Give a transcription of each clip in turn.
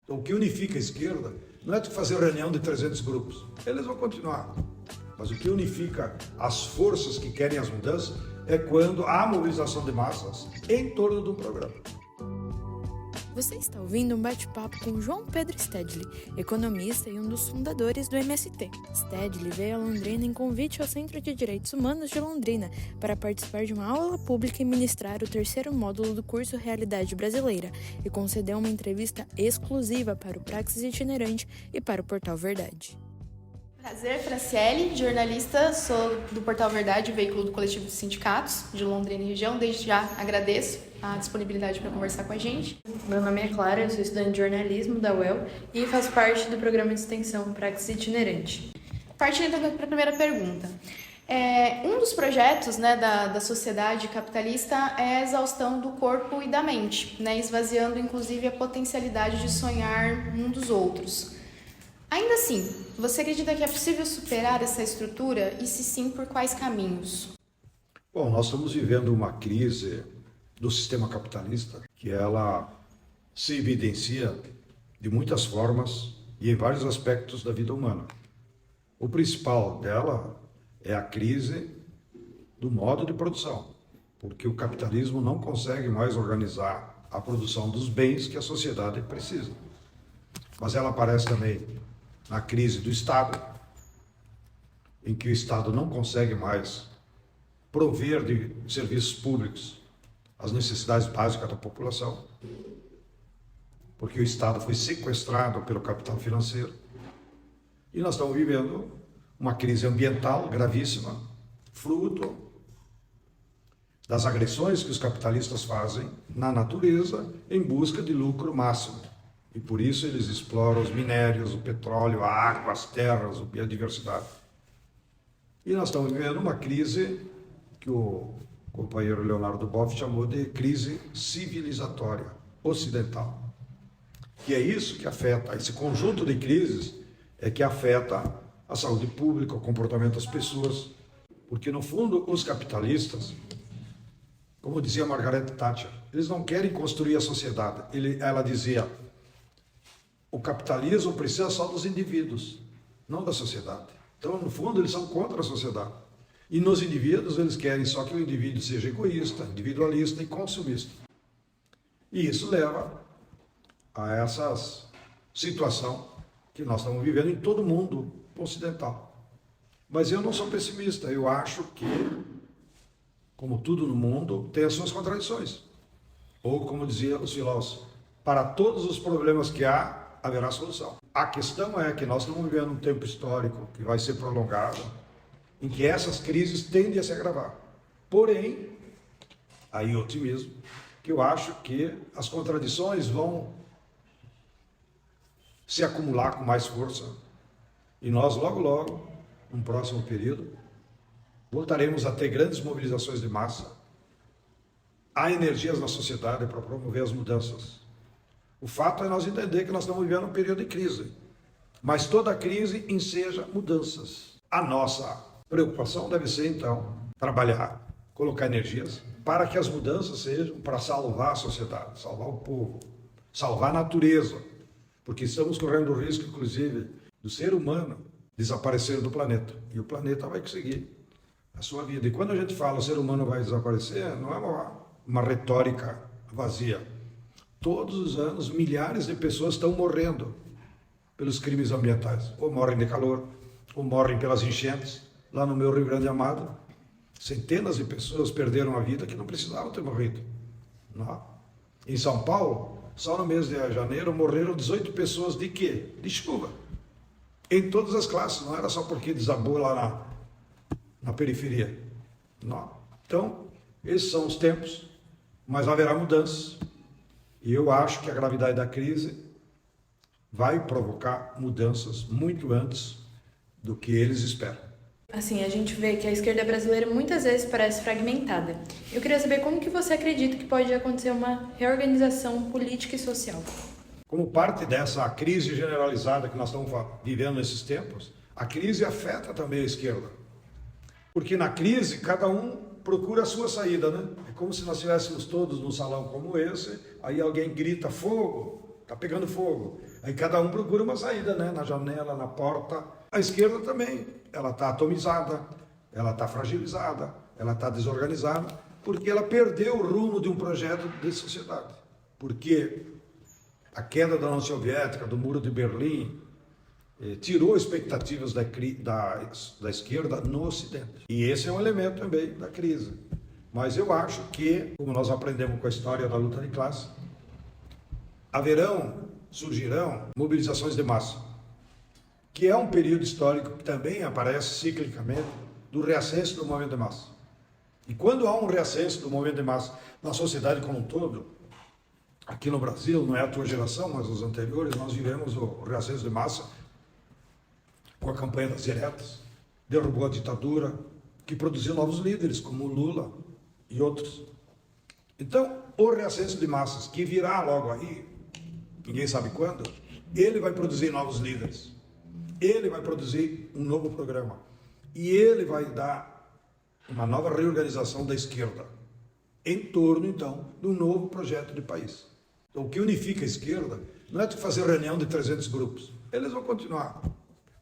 Então, o que unifica a esquerda não é tu fazer reunião de 300 grupos. Eles vão continuar. Mas o que unifica as forças que querem as mudanças é quando há mobilização de massas em torno de um programa. Você está ouvindo um bate-papo com João Pedro Stedley, economista e um dos fundadores do MST. Stedley veio a Londrina em convite ao Centro de Direitos Humanos de Londrina para participar de uma aula pública e ministrar o 3º módulo do curso Realidade Brasileira e concedeu uma entrevista exclusiva para o Praxis Itinerante e para o Portal Verdade. Prazer, Franciele, jornalista, sou do Portal Verdade, veículo do Coletivo de Sindicatos de Londrina e região. Desde já agradeço a disponibilidade para conversar com a gente. Meu nome é Clara, eu sou estudante de jornalismo da UEL e faço parte do programa de extensão Praxis Itinerante. Partindo então para a primeira pergunta. Um dos projetos da sociedade capitalista é a exaustão do corpo e da mente, esvaziando inclusive a potencialidade de sonhar um dos outros. Ainda assim, você acredita que é possível superar essa estrutura e, se sim, por quais caminhos? Bom, nós estamos vivendo uma crise do sistema capitalista que ela se evidencia de muitas formas e em vários aspectos da vida humana. O principal dela é a crise do modo de produção, porque o capitalismo não consegue mais organizar a produção dos bens que a sociedade precisa. Mas ela aparece também na crise do Estado, em que o Estado não consegue mais prover de serviços públicos as necessidades básicas da população, porque o Estado foi sequestrado pelo capital financeiro. E nós estamos vivendo uma crise ambiental gravíssima, fruto das agressões que os capitalistas fazem na natureza em busca de lucro máximo. E por isso eles exploram os minérios, o petróleo, a água, as terras, a biodiversidade. E nós estamos vivendo uma crise que o companheiro Leonardo Boff chamou de crise civilizatória ocidental. Que é isso que afeta, esse conjunto de crises é que afeta a saúde pública, o comportamento das pessoas. Porque, no fundo, os capitalistas, como dizia Margaret Thatcher, eles não querem construir a sociedade. Ela dizia: o capitalismo precisa só dos indivíduos, não da sociedade. Então, no fundo, eles são contra a sociedade. E nos indivíduos, eles querem só que o indivíduo seja egoísta, individualista e consumista. E isso leva a essa situação que nós estamos vivendo em todo o mundo ocidental. Mas eu não sou pessimista, eu acho que, como tudo no mundo, tem as suas contradições. Ou, como dizia os filósofos, para todos os problemas que há, haverá solução. A questão é que nós estamos vivendo um tempo histórico que vai ser prolongado, em que essas crises tendem a se agravar. Porém, aí otimismo, que eu acho que as contradições vão se acumular com mais força e nós logo, num próximo período, voltaremos a ter grandes mobilizações de massa. Há energias na sociedade para promover as mudanças. O fato é nós entender que nós estamos vivendo um período de crise, mas toda crise enseja mudanças. A nossa preocupação deve ser, então, trabalhar, colocar energias para que as mudanças sejam para salvar a sociedade, salvar o povo, salvar a natureza, porque estamos correndo o risco, inclusive, do ser humano desaparecer do planeta, e o planeta vai seguir a sua vida. E quando a gente fala o ser humano vai desaparecer, não é uma retórica vazia. Todos os anos, milhares de pessoas estão morrendo pelos crimes ambientais. Ou morrem de calor, ou morrem pelas enchentes. Lá no meu Rio Grande Amado, centenas de pessoas perderam a vida que não precisavam ter morrido. Não. Em São Paulo, só no mês de janeiro, morreram 18 pessoas de quê? De chuva. Em todas as classes, não era só porque desabou lá na periferia. Não. Então, esses são os tempos, mas haverá mudanças. E eu acho que a gravidade da crise vai provocar mudanças muito antes do que eles esperam. Assim, a gente vê que a esquerda brasileira muitas vezes parece fragmentada. Eu queria saber como que você acredita que pode acontecer uma reorganização política e social. Como parte dessa crise generalizada que nós estamos vivendo nesses tempos, a crise afeta também a esquerda. Porque na crise, cada um procura a sua saída, né? É como se nós estivéssemos todos num salão como esse, aí alguém grita fogo, está pegando fogo. Aí cada um procura uma saída, né? Na janela, na porta. A esquerda também, ela está atomizada, ela está fragilizada, ela está desorganizada, porque ela perdeu o rumo de um projeto de sociedade. Porque a queda da União Soviética, do Muro de Berlim, tirou expectativas da esquerda no Ocidente. E esse é um elemento também da crise. Mas eu acho que, como nós aprendemos com a história da luta de classe, surgirão mobilizações de massa, que é um período histórico que também aparece ciclicamente do reascenso do movimento de massa. E quando há um reascenso do movimento de massa na sociedade como um todo, aqui no Brasil, não é a tua geração, mas os anteriores, nós vivemos o reascenso de massa com a campanha das diretas, derrubou a ditadura, que produziu novos líderes, como o Lula e outros. Então, o reascenso de massas, que virá logo aí, ninguém sabe quando, ele vai produzir novos líderes, ele vai produzir um novo programa, e ele vai dar uma nova reorganização da esquerda, em torno, então, de um novo projeto de país. Então, o que unifica a esquerda não é tu fazer reunião de 300 grupos, eles vão continuar,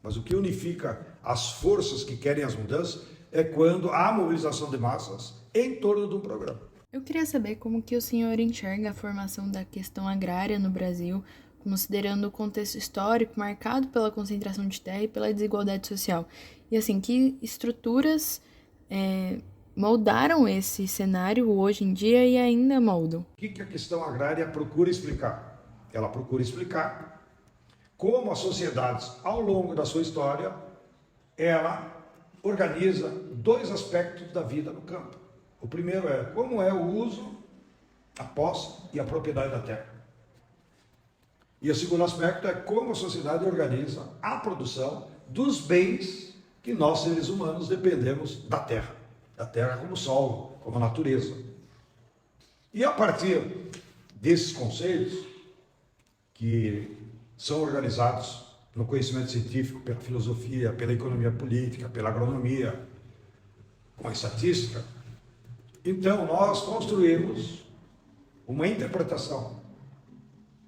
mas o que unifica as forças que querem as mudanças é quando há mobilização de massas em torno de um programa. Eu queria saber como que o senhor enxerga a formação da questão agrária no Brasil, considerando o contexto histórico marcado pela concentração de terra e pela desigualdade social. E assim, que estruturas moldaram esse cenário hoje em dia e ainda moldam? O que a questão agrária procura explicar? Ela procura explicar como as sociedades, ao longo da sua história, ela organiza dois aspectos da vida no campo. O primeiro é como é o uso, a posse e a propriedade da terra. E o segundo aspecto é como a sociedade organiza a produção dos bens que nós, seres humanos, dependemos da terra como solo, como natureza. E a partir desses conceitos, que são organizados no conhecimento científico, pela filosofia, pela economia política, pela agronomia, com a estatística, então nós construímos uma interpretação,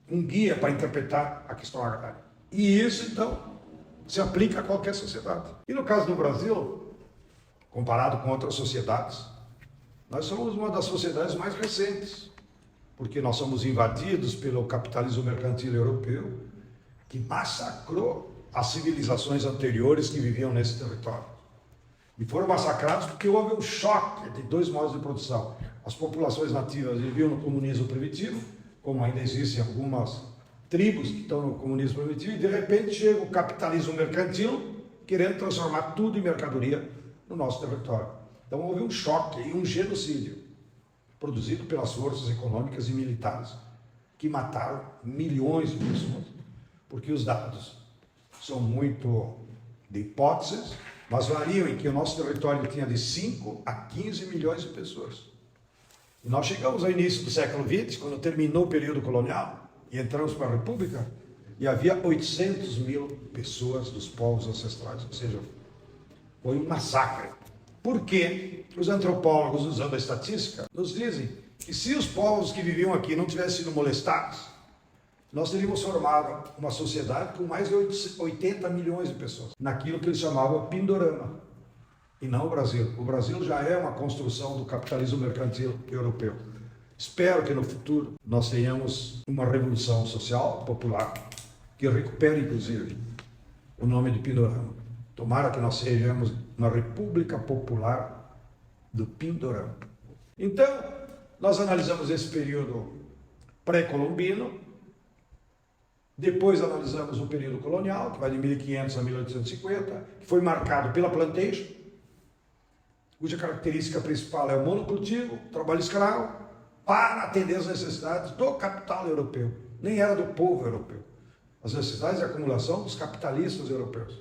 um guia para interpretar a questão agrária. E isso, então, se aplica a qualquer sociedade. E no caso do Brasil, comparado com outras sociedades, nós somos uma das sociedades mais recentes, porque nós somos invadidos pelo capitalismo mercantil europeu, que massacrou as civilizações anteriores que viviam nesse território. E foram massacrados porque houve um choque de dois modos de produção. As populações nativas viviam no comunismo primitivo, como ainda existem algumas tribos que estão no comunismo primitivo, e de repente chega o capitalismo mercantil, querendo transformar tudo em mercadoria no nosso território. Então houve um choque e um genocídio, produzido pelas forças econômicas e militares, que mataram milhões de pessoas, porque os dados são muito de hipóteses, mas variam em que o nosso território tinha de 5 a 15 milhões de pessoas. E nós chegamos ao início do século XX, quando terminou o período colonial, e entramos para a República, e havia 800 mil pessoas dos povos ancestrais, ou seja, foi um massacre. Porque os antropólogos, usando a estatística, nos dizem que se os povos que viviam aqui não tivessem sido molestados, nós teríamos formado uma sociedade com mais de 80 milhões de pessoas, naquilo que eles chamavam Pindorama, e não o Brasil. O Brasil já é uma construção do capitalismo mercantil europeu. Espero que no futuro nós tenhamos uma revolução social, popular, que recupere, inclusive, o nome de Pindorama. Tomara que nós sejamos uma república popular do Pindorama. Então, nós analisamos esse período pré-colombino, depois analisamos o período colonial, que vai de 1500 a 1850, que foi marcado pela plantation, cuja característica principal é o monocultivo, trabalho escravo, para atender as necessidades do capital europeu. Nem era do povo europeu. As necessidades de acumulação dos capitalistas europeus.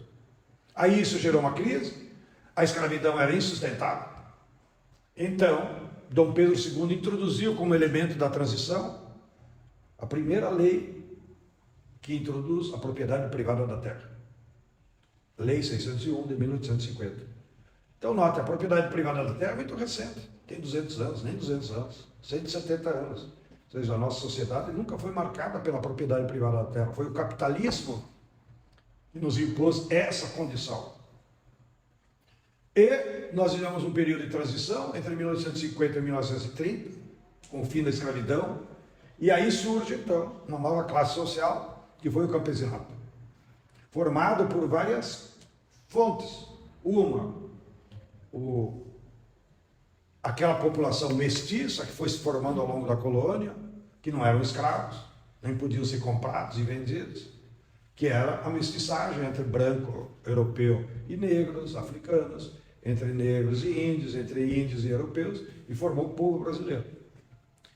Aí isso gerou uma crise, a escravidão era insustentável. Então, Dom Pedro II introduziu como elemento da transição a primeira lei que introduz a propriedade privada da terra. Lei 601 de 1850. Então, note, a propriedade privada da terra é muito recente. Tem 200 anos, nem 200 anos, 170 anos. Ou seja, a nossa sociedade nunca foi marcada pela propriedade privada da terra. Foi o capitalismo que nos impôs essa condição. E nós vivemos um período de transição entre 1850 e 1930, com o fim da escravidão, e aí surge, então, uma nova classe social, que foi o campesinato, formado por várias fontes. Uma, aquela população mestiça que foi se formando ao longo da colônia, que não eram escravos, nem podiam ser comprados e vendidos, que era a mestiçagem entre branco, europeu e negros, africanos, entre negros e índios, entre índios e europeus, e formou o povo brasileiro.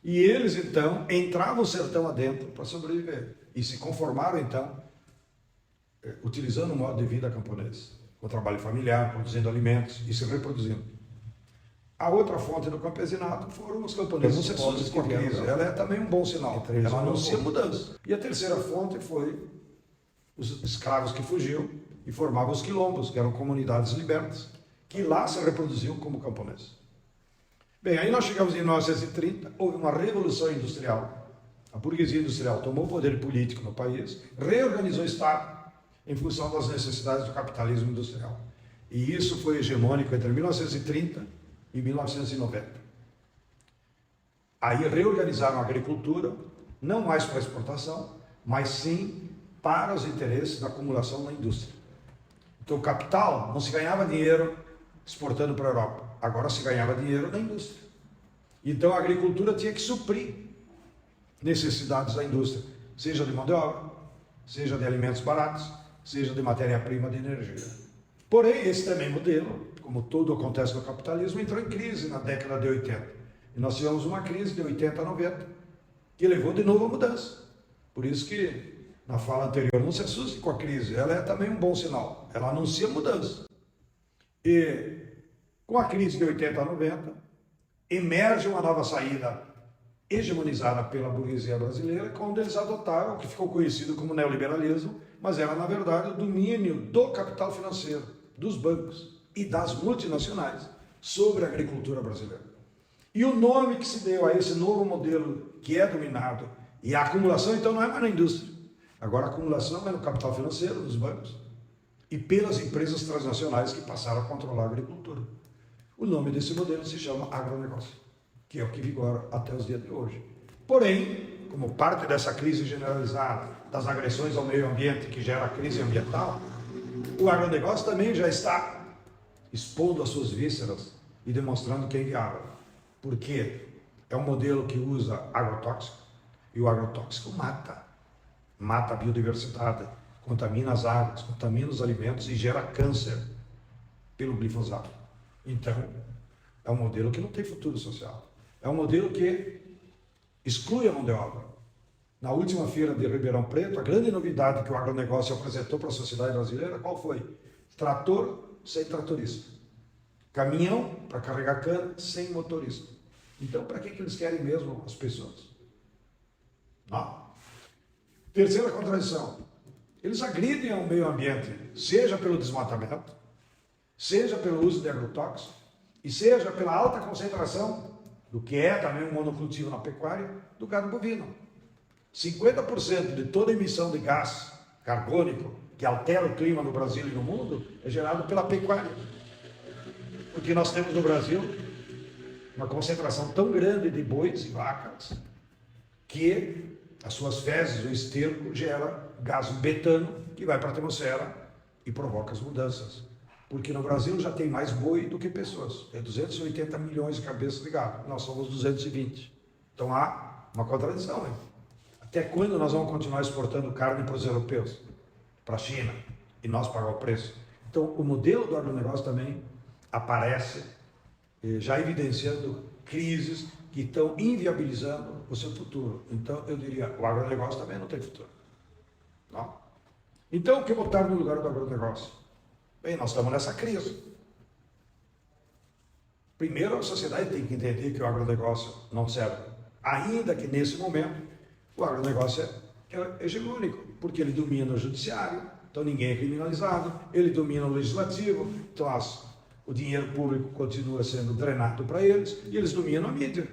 E eles, então, entravam o sertão adentro para sobreviver, e se conformaram, então, utilizando o modo de vida camponês, com trabalho familiar, produzindo alimentos e se reproduzindo. A outra fonte do campesinato foram os camponeses pobres com a crise. Ela é também um bom sinal, ela anuncia mudança. E a terceira fonte foi os escravos que fugiam e formavam os quilombos, que eram comunidades libertas, que lá se reproduziam como camponeses. Bem, aí nós chegamos em 1930, houve uma revolução industrial. A burguesia industrial tomou o poder político no país, reorganizou o Estado em função das necessidades do capitalismo industrial. E isso foi hegemônico entre 1930 e 1990. Aí reorganizaram a agricultura, não mais para exportação, mas sim para os interesses da acumulação na indústria. Então o capital não se ganhava dinheiro exportando para a Europa, agora se ganhava dinheiro na indústria. Então a agricultura tinha que suprir necessidades da indústria, seja de mão de obra, seja de alimentos baratos, seja de matéria-prima de energia. Porém, esse também modelo, como tudo acontece no capitalismo, entrou em crise na década de 80. E nós tivemos uma crise de 80 a 90, que levou de novo a mudança. Por isso que, na fala anterior, não se assuste com a crise, ela é também um bom sinal, ela anuncia mudança. E com a crise de 80 a 90, emerge uma nova saída hegemonizada pela burguesia brasileira, quando eles adotaram o que ficou conhecido como neoliberalismo, mas era, na verdade, o domínio do capital financeiro, dos bancos e das multinacionais sobre a agricultura brasileira. E o nome que se deu a esse novo modelo que é dominado, e a acumulação então não é mais na indústria, agora a acumulação é no capital financeiro, nos bancos, e pelas empresas transnacionais que passaram a controlar a agricultura. O nome desse modelo se chama agronegócio, que é o que vigora até os dias de hoje. Porém, como parte dessa crise generalizada, das agressões ao meio ambiente que gera a crise ambiental, o agronegócio também já está expondo as suas vísceras e demonstrando que é inviável. Porque é um modelo que usa agrotóxico, e o agrotóxico mata a biodiversidade, contamina as águas, contamina os alimentos e gera câncer pelo glifosato. Então, é um modelo que não tem futuro social. É um modelo que exclui a mão de obra. Na última feira de Ribeirão Preto, a grande novidade que o agronegócio apresentou para a sociedade brasileira, qual foi? Trator sem tratorista. Caminhão para carregar cana sem motorista. Então, para que eles querem mesmo as pessoas? Não. Terceira contradição. Eles agridem ao meio ambiente, seja pelo desmatamento, seja pelo uso de agrotóxicos, e seja pela alta concentração do que é também um monocultivo na pecuária, do gado bovino. 50% de toda emissão de gás carbônico que altera o clima no Brasil e no mundo é gerado pela pecuária. Porque nós temos no Brasil uma concentração tão grande de bois e vacas que as suas fezes, o esterco, gera gás betano que vai para a atmosfera e provoca as mudanças. Porque no Brasil já tem mais boi do que pessoas. É 280 milhões de cabeças de gado. Nós somos 220. Então há uma contradição, hein? Até quando nós vamos continuar exportando carne para os europeus? Para a China? E nós pagar o preço? Então o modelo do agronegócio também aparece, já evidenciando crises que estão inviabilizando o seu futuro. Então eu diria, o agronegócio também não tem futuro. Não? Então o que botar no lugar do agronegócio? Bem, nós estamos nessa crise. Primeiro, a sociedade tem que entender que o agronegócio não serve. Ainda que nesse momento, o agronegócio é hegemônico, porque ele domina o judiciário, então ninguém é criminalizado, ele domina o legislativo, então o dinheiro público continua sendo drenado para eles, e eles dominam a mídia.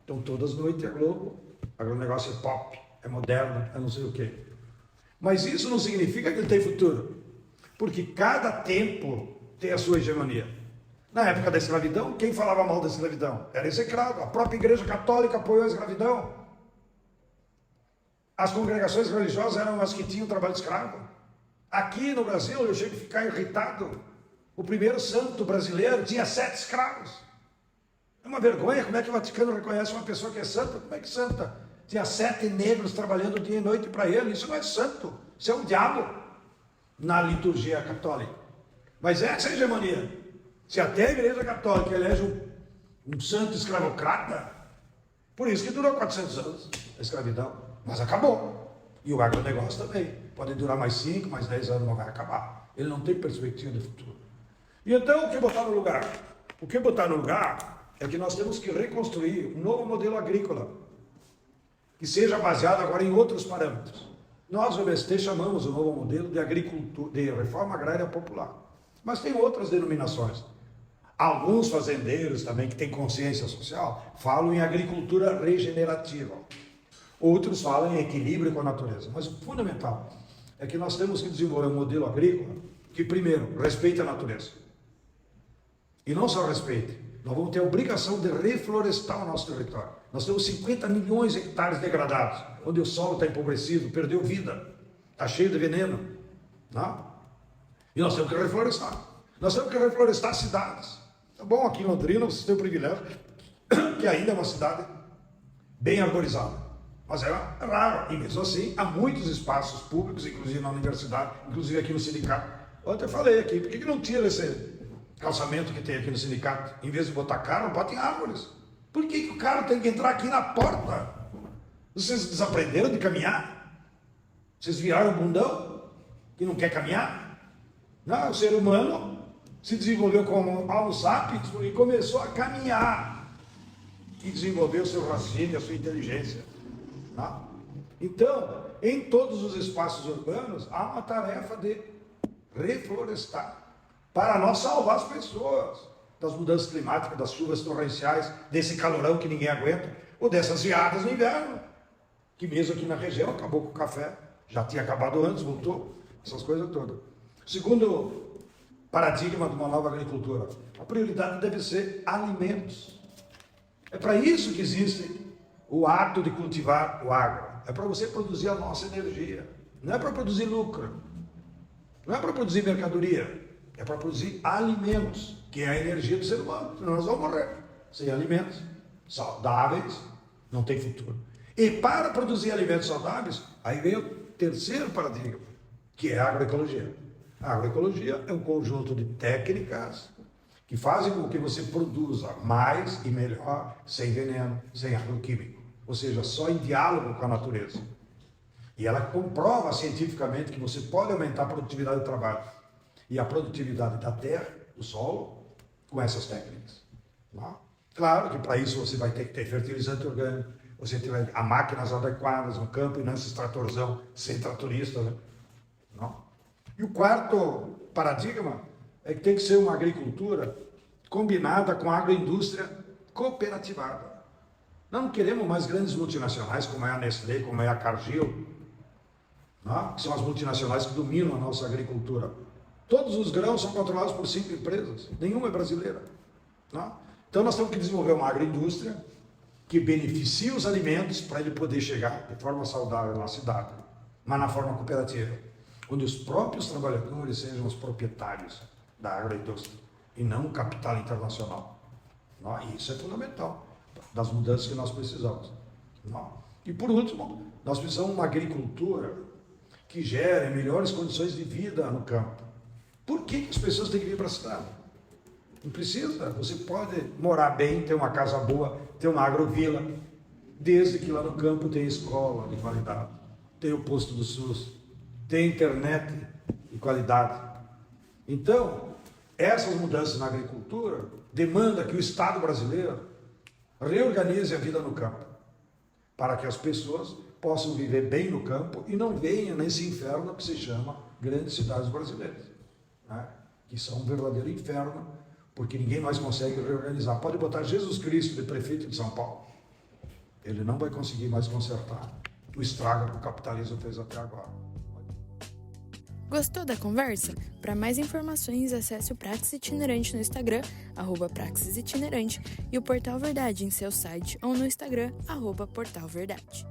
Então todas as noites a Globo Agronegócio é pop, é moderno, é não sei o quê. Mas isso não significa que ele tem futuro. Porque cada tempo tem a sua hegemonia. Na época da escravidão, quem falava mal da escravidão? Era execrado. A própria Igreja Católica apoiou a escravidão. As congregações religiosas eram as que tinham trabalho escravo. Aqui no Brasil, eu chego a ficar irritado. O primeiro santo brasileiro tinha 7 escravos. É uma vergonha. Como é que o Vaticano reconhece uma pessoa que é santa? Como é que santa? Tinha 7 negros trabalhando dia e noite para ele. Isso não é santo. Isso é um diabo na liturgia católica. Mas essa é a hegemonia. Se até a Igreja Católica elege um santo escravocrata, por isso que durou 400 anos a escravidão. Mas acabou. E o agronegócio também. Pode durar mais 5, mais 10 anos, não vai acabar. Ele não tem perspectiva de futuro. E então, o que botar no lugar? O que botar no lugar é que nós temos que reconstruir um novo modelo agrícola, que seja baseado agora em outros parâmetros. Nós, o MST, chamamos o novo modelo de agricultura, de reforma agrária popular. Mas tem outras denominações. Alguns fazendeiros também, que têm consciência social, falam em agricultura regenerativa. Outros falam em equilíbrio com a natureza. Mas o fundamental é que nós temos que desenvolver um modelo agrícola que, primeiro, respeite a natureza. E não só respeite, nós vamos ter a obrigação de reflorestar o nosso território. Nós temos 50 milhões de hectares degradados, onde o solo está empobrecido, perdeu vida, está cheio de veneno. Não? E nós temos que reflorestar. Nós temos que reflorestar cidades. Tá bom, aqui em Londrina vocês têm o privilégio, que ainda é uma cidade bem arborizada. Mas é raro. E mesmo assim, há muitos espaços públicos, inclusive na universidade, inclusive aqui no sindicato. Ontem eu falei aqui, por que não tira esse calçamento que tem aqui no sindicato? Em vez de botar carro, bota em árvores. Por que o carro tem que entrar aqui na porta? Vocês desaprenderam de caminhar? Vocês viraram um bundão que não quer caminhar? Não, o ser humano se desenvolveu como Homo sapiens e começou a caminhar e desenvolveu o seu raciocínio, a sua inteligência. Não? Então, em todos os espaços urbanos, há uma tarefa de reflorestar para nós salvar as pessoas das mudanças climáticas, das chuvas torrenciais, desse calorão que ninguém aguenta, ou dessas geadas no inverno, que mesmo aqui na região acabou com o café, já tinha acabado antes, voltou, essas coisas todas. Segundo paradigma de uma nova agricultura, a prioridade deve ser alimentos. É para isso que existe o ato de cultivar o agro. É para você produzir a nossa energia. Não é para produzir lucro. Não é para produzir mercadoria. É para produzir alimentos, que é a energia do ser humano. Senão nós vamos morrer. Sem alimentos saudáveis, não tem futuro. E para produzir alimentos saudáveis, aí vem o terceiro paradigma, que é a agroecologia. A agroecologia é um conjunto de técnicas que fazem com que você produza mais e melhor, sem veneno, sem agroquímico. Ou seja, só em diálogo com a natureza. E ela comprova cientificamente que você pode aumentar a produtividade do trabalho e a produtividade da terra, do solo, com essas técnicas. Não? Claro que para isso você vai ter que ter fertilizante orgânico, você tiver máquinas adequadas no campo e não esses tratorzão sem tratorista. Né? Não? E o quarto paradigma é que tem que ser uma agricultura combinada com a agroindústria cooperativada. Não queremos mais grandes multinacionais como é a Nestlé, como é a Cargill, não? Que são as multinacionais que dominam a nossa agricultura. Todos os grãos são controlados por 5 empresas, nenhuma é brasileira. Não? Então nós temos que desenvolver uma agroindústria que beneficie os alimentos para ele poder chegar de forma saudável na cidade, mas na forma cooperativa, onde os próprios trabalhadores sejam os proprietários da agroindústria e não o capital internacional. Não? E isso é fundamental das mudanças que nós precisamos. Não? E por último, nós precisamos de uma agricultura que gere melhores condições de vida no campo. Por que as pessoas têm que vir para a cidade? Não precisa. Você pode morar bem, ter uma casa boa, ter uma agrovila, desde que lá no campo tem escola de qualidade, tem o posto do SUS, tem internet de qualidade. Então, essas mudanças na agricultura demandam que o Estado brasileiro reorganize a vida no campo, para que as pessoas possam viver bem no campo e não venham nesse inferno que se chama grandes cidades brasileiras, né? Que são um verdadeiro inferno, porque ninguém mais consegue reorganizar. Pode botar Jesus Cristo de prefeito de São Paulo. ele não vai conseguir mais consertar o estrago que o capitalismo fez até agora. Gostou da conversa? Para mais informações, acesse o Praxis Itinerante no Instagram, @Praxis Itinerante, e o Portal Verdade em seu site ou no Instagram, @Portal Verdade.